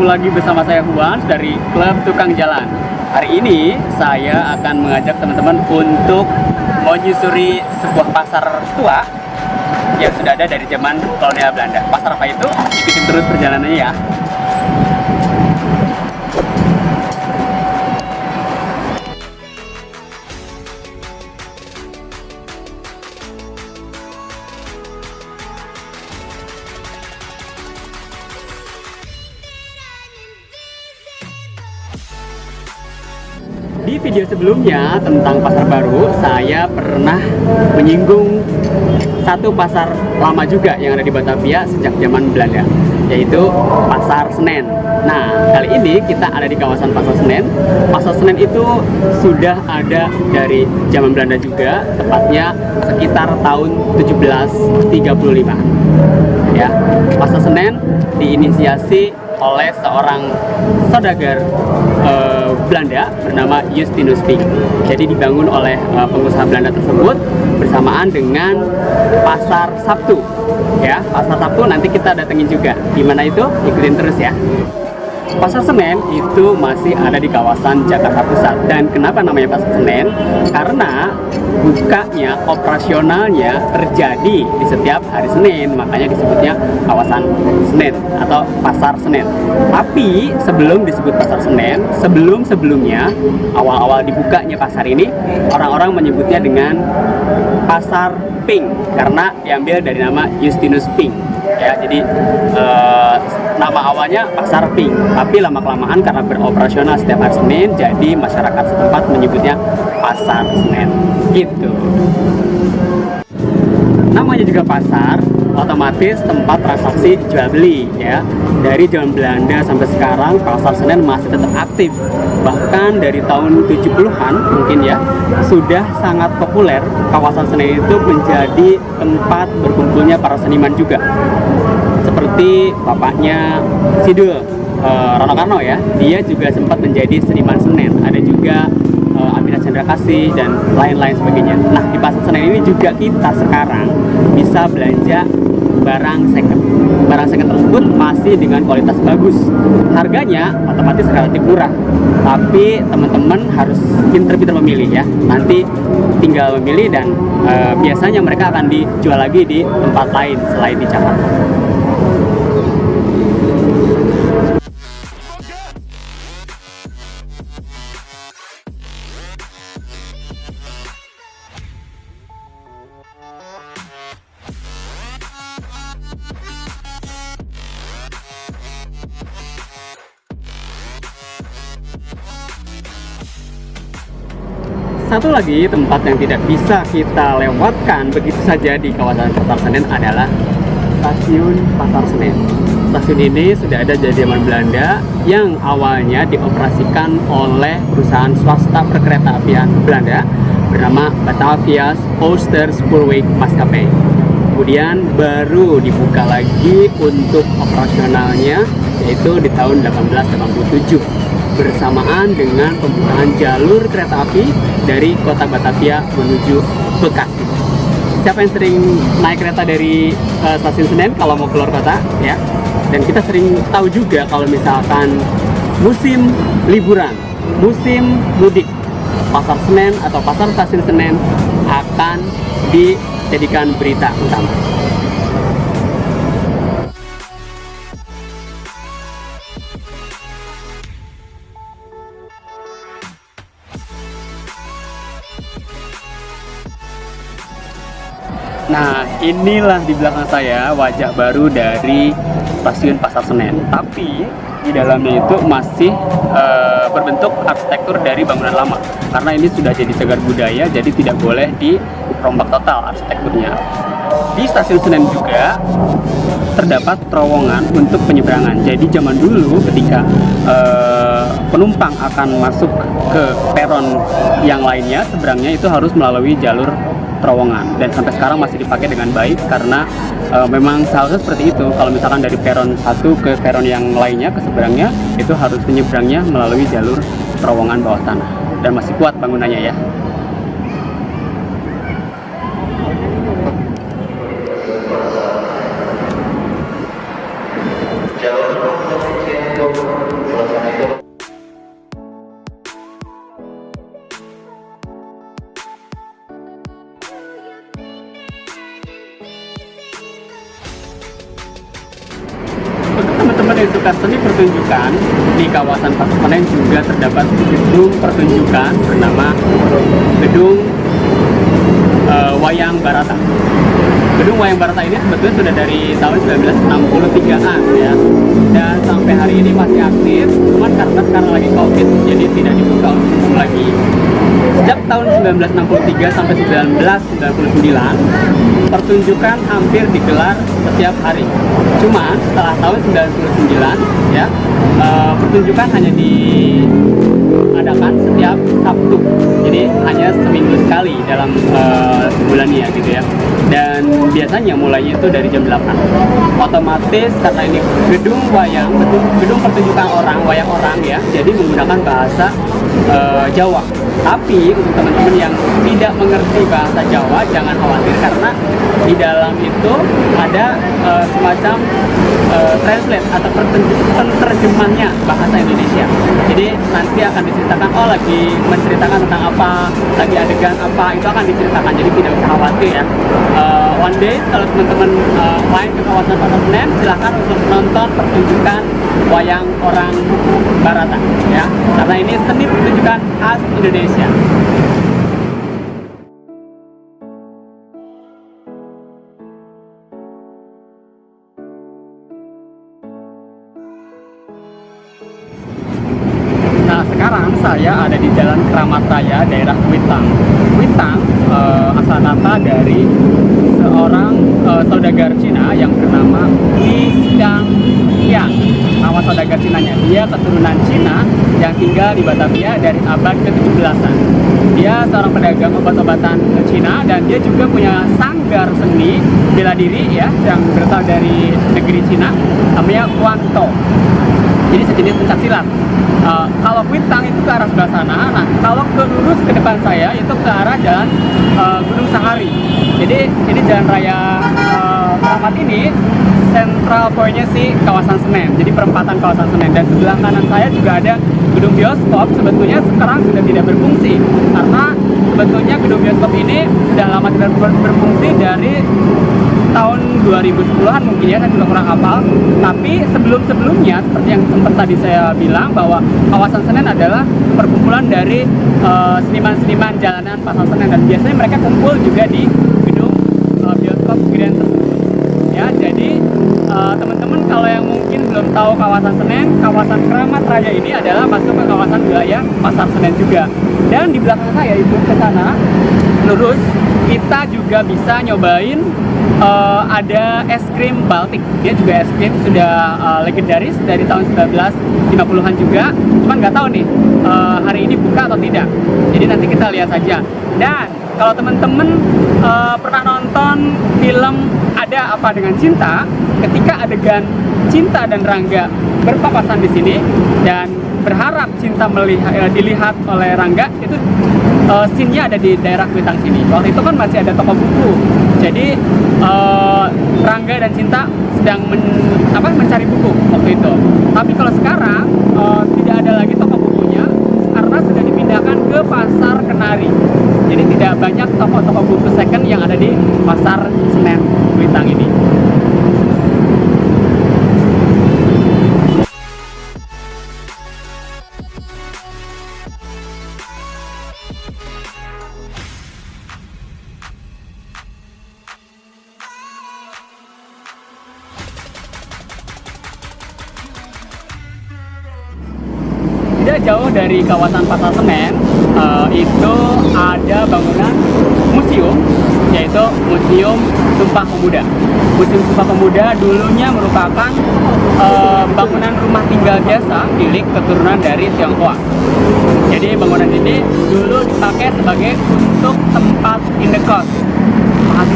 ketemu lagi bersama saya Huan dari Klub Tukang Jalan. Hari ini saya akan mengajak teman-teman untuk menyusuri sebuah pasar tua yang sudah ada dari zaman kolonial Belanda. Pasar apa itu? Ikutin terus perjalanannya ya. Di video sebelumnya tentang pasar baru, saya pernah menyinggung satu pasar lama juga yang ada di Batavia sejak zaman Belanda, yaitu Pasar Senen. Nah, kali ini kita ada di kawasan Pasar Senen. Pasar Senen itu sudah ada dari zaman Belanda juga, tepatnya sekitar tahun 1735. Ya, Pasar Senen diinisiasi oleh seorang saudagar Belanda bernama Justinus Pink. Jadi dibangun oleh pengusaha Belanda tersebut bersamaan dengan Pasar Sabtu. Ya, Pasar Sabtu nanti kita datengin juga. Gimana itu? Ikutin terus ya. Pasar Senen itu masih ada di kawasan Jakarta Pusat. Dan kenapa namanya Pasar Senen? Karena bukanya, operasionalnya terjadi di setiap hari Senin, makanya disebutnya kawasan Senen atau Pasar Senen. Tapi sebelum disebut Pasar Senen, sebelumnya awal-awal dibukanya pasar ini, orang-orang menyebutnya dengan Pasar Pink karena diambil dari nama Justinus Pink. Ya, jadi nama awalnya Pasar Pink, tapi lama-kelamaan karena beroperasional setiap hari Senin, jadi masyarakat setempat menyebutnya Pasar Senen gitu. Namanya juga pasar, otomatis tempat transaksi jual beli ya. Dari zaman Belanda sampai sekarang Pasar Senen masih tetap aktif. Bahkan dari tahun 70-an mungkin ya, sudah sangat populer kawasan Senen itu menjadi tempat berkumpulnya para seniman juga. Seperti bapaknya Sidul, Rano Karno ya, dia juga sempat menjadi seniman Senen. Ada juga Aminah Chandra Kasih dan lain-lain sebagainya. Nah, di Pasar Senen ini juga kita sekarang bisa belanja barang second. Barang second tersebut masih dengan kualitas bagus. Harganya otomatis relatif murah. Tapi teman-teman harus pinter-pinter memilih ya. Nanti tinggal memilih dan biasanya mereka akan dijual lagi di tempat lain selain di Jakarta. Satu lagi tempat yang tidak bisa kita lewatkan begitu saja di kawasan Pasar Senen adalah Stasiun Pasar Senen. Stasiun ini sudah ada dari zaman Belanda yang awalnya dioperasikan oleh perusahaan swasta perkeretaapian Belanda bernama Batavia Oosterspoorweg Maskapai. Kemudian baru dibuka lagi untuk operasionalnya yaitu di tahun 1887 bersamaan dengan pembukaan jalur kereta api dari kota Batavia menuju Bekasi. Siapa yang sering naik kereta dari stasiun Senen kalau mau keluar kota ya? Dan kita sering tahu juga kalau misalkan musim liburan, musim mudik, Pasar Senen atau Pasar Stasiun Senen akan dijadikan berita utama. Nah, inilah di belakang saya wajah baru dari Stasiun Pasar Senen. Tapi di dalamnya itu masih berbentuk arsitektur dari bangunan lama. Karena ini sudah jadi cagar budaya, jadi tidak boleh dirombak total arsitekturnya. Di Stasiun Senen juga terdapat terowongan untuk penyeberangan. Jadi zaman dulu ketika penumpang akan masuk ke peron yang lainnya, seberangnya itu harus melalui jalur terowongan, dan sampai sekarang masih dipakai dengan baik karena memang seharusnya seperti itu. Kalau misalkan dari peron satu ke peron yang lainnya, ke seberangnya, itu harus menyeberangnya melalui jalur terowongan bawah tanah, dan masih kuat bangunannya ya. Jalur yang suka seni pertunjukan, di kawasan Pasar Senen juga terdapat gedung pertunjukan bernama Gedung Wayang Barata. Gedung Wayang Barata ini sebetulnya sudah dari tahun 1963-an ya, dan sampai hari ini masih aktif, cuman karena sekarang lagi COVID jadi tidak dibuka untuk umum lagi. Sejak tahun 1963 sampai 1999 pertunjukan hampir digelar setiap hari. Cuma setelah tahun 99 ya, pertunjukan hanya diadakan setiap Sabtu. Jadi hanya seminggu sekali dalam sebulannya gitu ya. Dan biasanya mulainya itu dari jam 8. Otomatis karena ini gedung wayang, gedung pertunjukan wayang orang ya, jadi menggunakan bahasa Jawa. Tapi untuk teman-teman yang tidak mengerti bahasa Jawa, jangan khawatir karena di dalam itu ada semacam translate atau penerjemahnya bahasa Indonesia. Jadi nanti akan diceritakan, oh lagi menceritakan tentang apa, lagi adegan apa, itu akan diceritakan. Jadi tidak usah khawatir ya. One day kalau teman-teman main ke kawasan Pasar Senen, silahkan untuk nonton pertunjukan wayang orang Barata ya, karena ini seni pertunjukan khas Indonesia. Nah, sekarang saya ada di Jalan Keramat Raya, daerah Kuitang. Kuitang asal kata dari seorang saudagar Cina yang bernama Li Xiangqiang. Nama saudagar Cinanya, dia keturunan Cina yang tinggal di Batavia dari abad ke-17-an. Dia seorang pedagang obat-obatan Cina dan dia juga punya sanggar seni bela diri ya, yang berasal dari negeri Cina, namanya Guantou. Jadi sejenis pencaksilat. Kalau Kuitang itu ke arah sebelah sana. Nah, kalau lurus ke depan saya itu ke arah jalan Gunung Sahari. Jadi ini jalan raya Keramat ini central point-nya sih kawasan Senen. Jadi perempatan kawasan Senen, dan sebelah kanan saya juga ada gedung bioskop. Sebetulnya sekarang sudah tidak berfungsi karena sebetulnya gedung bioskop ini sudah lama tidak berfungsi dari tahun 2010-an mungkin ya, saya juga kurang hafal. Tapi sebelum-sebelumnya seperti yang sempat tadi saya bilang bahwa kawasan Senen adalah perkumpulan dari seniman-seniman jalanan Pasar Senen, dan biasanya mereka kumpul juga di gedung bioskop Grand tersebut. Ya, jadi teman-teman kalau yang mungkin belum tahu kawasan Senen, kawasan Keramat Raya ini adalah masuk ke kawasan wilayah Pasar Senen juga. Dan di belakang saya itu ke sana lurus, kita juga bisa nyobain ada es krim Baltik. Dia juga es krim sudah legendaris dari tahun 1950-an juga. Cuman nggak tahu nih hari ini buka atau tidak. Jadi nanti kita lihat saja. Dan kalau teman-teman pernah nonton film Ada Apa Dengan Cinta, ketika adegan Cinta dan Rangga berpapasan di sini dan berharap Cinta dilihat oleh Rangga, itu scene-nya ada di daerah Kuitang sini. Waktu itu kan masih ada toko buku. Jadi Rangga dan Cinta sedang mencari buku waktu itu. Tapi kalau sekarang tidak ada lagi toko bukunya karena sudah dipindahkan ke Pasar Kenari. Jadi tidak banyak toko-toko buku second yang ada di Pasar Senen Kuitang ini. Tidak jauh dari kawasan Pasar Senen itu ada bangunan museum, yaitu Museum Sumpah Pemuda. Museum Sumpah Pemuda dulunya merupakan bangunan rumah tinggal biasa milik keturunan dari Tionghoa. Jadi bangunan ini dulu dipakai sebagai untuk tempat indekos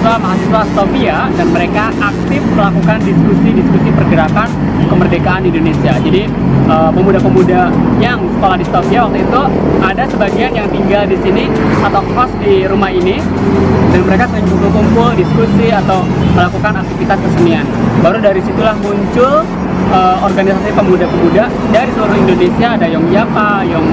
mahasiswa Stovia, dan mereka aktif melakukan diskusi pergerakan kemerdekaan Indonesia. Jadi pemuda-pemuda yang sekolah di Stovia waktu itu ada sebagian yang tinggal di sini atau kos di rumah ini, dan mereka sering kumpul-kumpul diskusi atau melakukan aktivitas kesenian. Baru dari situlah muncul organisasi pemuda-pemuda dari seluruh Indonesia. Ada Yong Yapa, Yong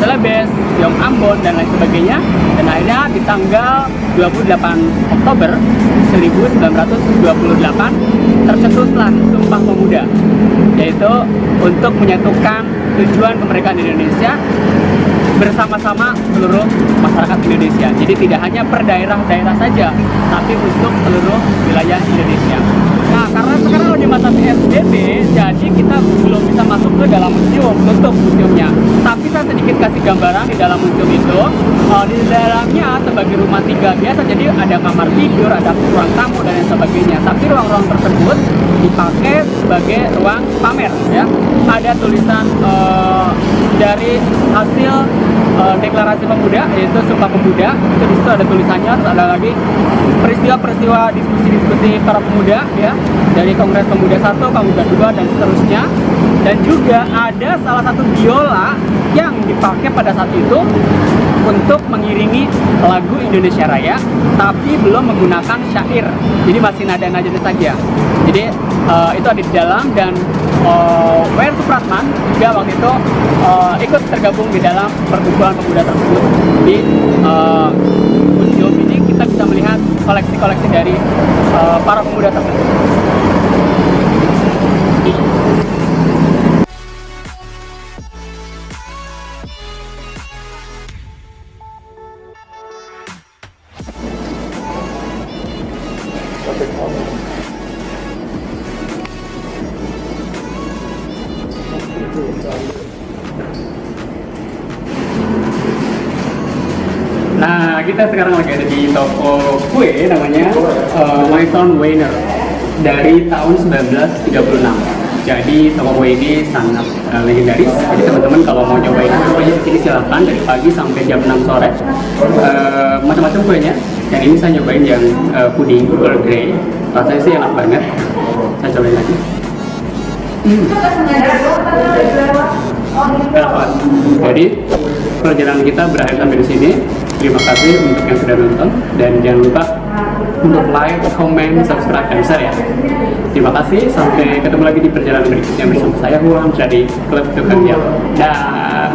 Celebes, Yong Ambon, dan lain sebagainya. Dan akhirnya di tanggal 28 Oktober 1928 tercetuslah Sumpah Pemuda, yaitu itu untuk menyatukan tujuan kemerdekaan Indonesia bersama-sama seluruh masyarakat Indonesia. Jadi tidak hanya per daerah-daerah saja, tapi untuk seluruh wilayah Indonesia. Nah, karena sekarang di masa PSBB, jadi kita belum bisa masuk ke dalam museum, tutup museumnya. Tapi saya sedikit kasih gambaran di dalam museum itu. Di dalamnya sebagai rumah tinggal biasa, jadi ada kamar tidur, ada ruang tamu dan lain sebagainya. Tapi ruang-ruang tersebut dipakai sebagai ruang pamer, ya. Ada tulisan dari hasil deklarasi pemuda, yaitu Sumpah Pemuda. Itu di situ ada tulisannya. Terus ada lagi peristiwa-peristiwa diskusi-diskusi para pemuda, ya, dari Kongres Pemuda 1, Pemuda 2 dan seterusnya. Dan juga ada salah satu biola yang dipakai pada saat itu untuk mengiringi lagu Indonesia Raya, tapi belum menggunakan syair. Jadi masih nada-nadanya saja. Jadi itu ada di dalam, dan W.R. Supratman juga waktu itu ikut tergabung di dalam perkumpulan pemuda tersebut. Di museum ini kita bisa melihat koleksi-koleksi dari para pemuda tersebut. Nah, kita sekarang lagi ada di toko kue namanya Maison Weiner dari tahun 1936. Jadi toko kue ini sangat legendaris. Jadi teman-teman kalau mau nyobain kuenya di sini silakan, dari pagi sampai jam 6 sore. Macam-macam kuenya. Yang ini saya nyobain yang puding Earl Grey. Rasanya sih enak banget. Saya cobain lagi. Enak banget. Jadi perjalanan kita berakhir sampai di sini. Terima kasih untuk yang sudah nonton, dan jangan lupa untuk like, comment, subscribe, dan share ya. Terima kasih, sampai ketemu lagi di perjalanan berikutnya bersama saya Juan dari Klub Tukang Jam. Dah.